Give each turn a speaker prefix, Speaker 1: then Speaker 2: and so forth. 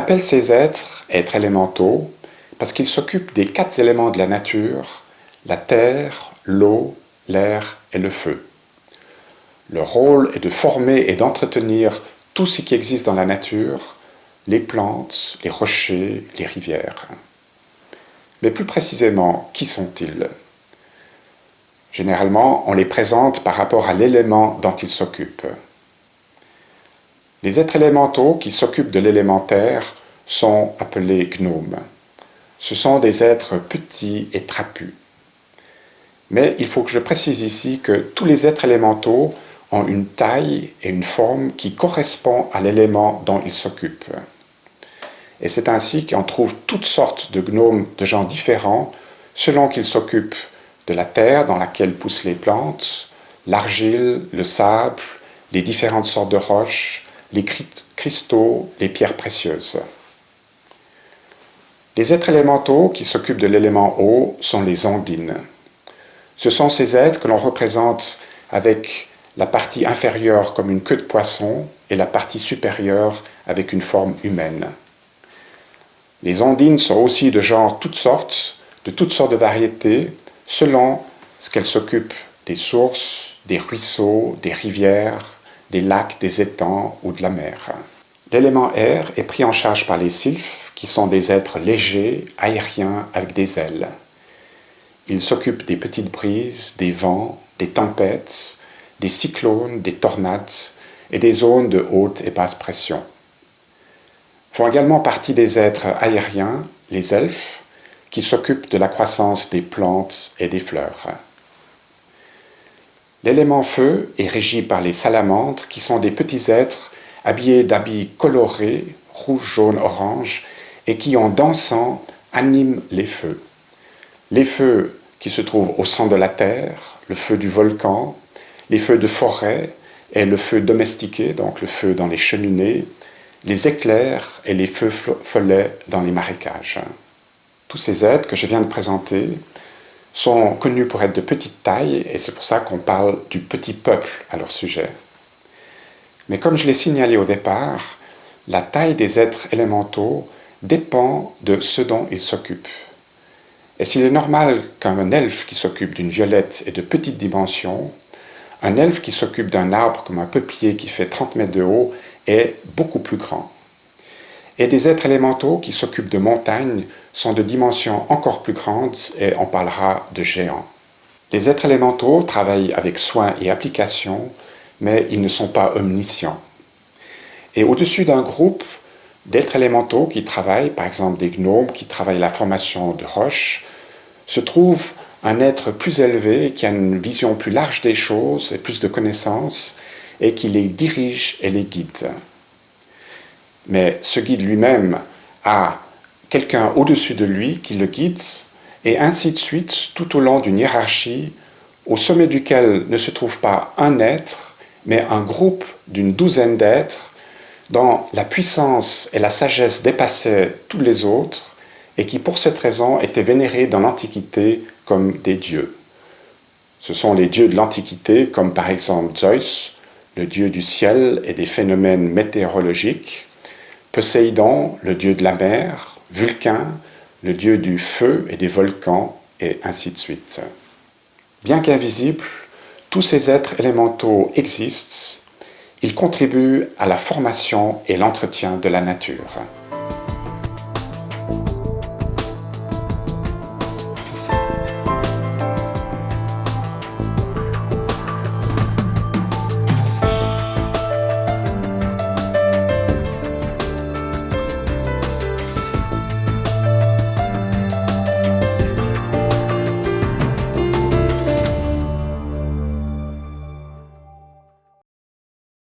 Speaker 1: appelle ces êtres élémentaux parce qu'ils s'occupent des 4 éléments de la nature, la terre, l'eau, l'air et le feu. Leur rôle est de former et d'entretenir tout ce qui existe dans la nature, les plantes, les rochers, les rivières. Mais plus précisément, qui sont-ils? Généralement, on les présente par rapport à l'élément dont ils s'occupent. Les êtres élémentaux qui s'occupent de l'élémentaire sont appelés gnomes. Ce sont des êtres petits et trapus. Mais il faut que je précise ici que tous les êtres élémentaux ont une taille et une forme qui correspondent à l'élément dont ils s'occupent. Et c'est ainsi qu'on trouve toutes sortes de gnomes de gens différents selon qu'ils s'occupent de la terre dans laquelle poussent les plantes, l'argile, le sable, les différentes sortes de roches, les cristaux, les pierres précieuses. Les êtres élémentaux qui s'occupent de l'élément eau sont les ondines. Ce sont ces êtres que l'on représente avec la partie inférieure comme une queue de poisson et la partie supérieure avec une forme humaine. Les ondines sont aussi de genre de toutes sortes de variétés, selon ce qu'elles s'occupent des sources, des ruisseaux, des rivières, des lacs, des étangs ou de la mer. L'élément air est pris en charge par les sylphes, qui sont des êtres légers, aériens, avec des ailes. Ils s'occupent des petites brises, des vents, des tempêtes, des cyclones, des tornades et des zones de haute et basse pression. Font également partie des êtres aériens, les elfes, qui s'occupent de la croissance des plantes et des fleurs. L'élément feu est régi par les salamandres, qui sont des petits êtres habillés d'habits colorés, rouge, jaune, orange, et qui, en dansant, animent les feux. Les feux qui se trouvent au centre de la terre, le feu du volcan, les feux de forêt et le feu domestiqué, donc le feu dans les cheminées, les éclairs et les feux follets dans les marécages. Tous ces êtres que je viens de présenter sont connus pour être de petite taille et c'est pour ça qu'on parle du petit peuple à leur sujet. Mais comme je l'ai signalé au départ, la taille des êtres élémentaux dépend de ce dont ils s'occupent. Et s'il est normal qu'un elfe qui s'occupe d'une violette ait de petites dimensions, un elfe qui s'occupe d'un arbre comme un peuplier qui fait 30 mètres de haut est beaucoup plus grand. Et des êtres élémentaux qui s'occupent de montagnes sont de dimensions encore plus grandes et on parlera de géants. Les êtres élémentaux travaillent avec soin et application, mais ils ne sont pas omniscients. Et au-dessus d'un groupe d'êtres élémentaux qui travaillent, par exemple des gnomes qui travaillent la formation de roches, se trouve un être plus élevé qui a une vision plus large des choses et plus de connaissances et qui les dirige et les guide. Mais ce guide lui-même a quelqu'un au-dessus de lui qui le guide et ainsi de suite tout au long d'une hiérarchie au sommet duquel ne se trouve pas un être mais un groupe d'une douzaine d'êtres dont la puissance et la sagesse dépassaient tous les autres et qui pour cette raison étaient vénérés dans l'Antiquité comme des dieux. Ce sont les dieux de l'Antiquité comme par exemple Zeus, le dieu du ciel et des phénomènes météorologiques, Poséidon, le dieu de la mer, Vulcain, le dieu du feu et des volcans, et ainsi de suite. Bien qu'invisibles, tous ces êtres élémentaux existent, ils contribuent à la formation et l'entretien de la nature.